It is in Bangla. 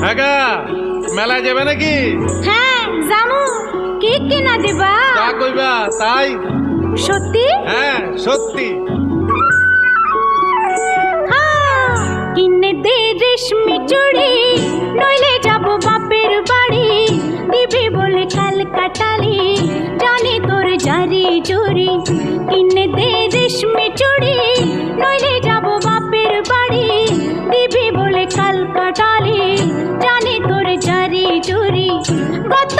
ঢাকা মেলায় যাবে নাকি? হ্যাঁ জামু। কি কিনা দিবা? তা কইবা তাই? সত্যি? হ্যাঁ সত্যি। হ্যাঁ, কিনে দে রেশমি চুড়ি, নইলে যাব বাপের বাড়ি। দিবি বলে কাল কাটালি, জানি তোর জারি জুরি। কিনে দে রেশমি চুড়ি, নইলে যাব বাপের বাড়ি। দিবি বলে কাল কাটালি, জানি তোর জারি জুরি। গত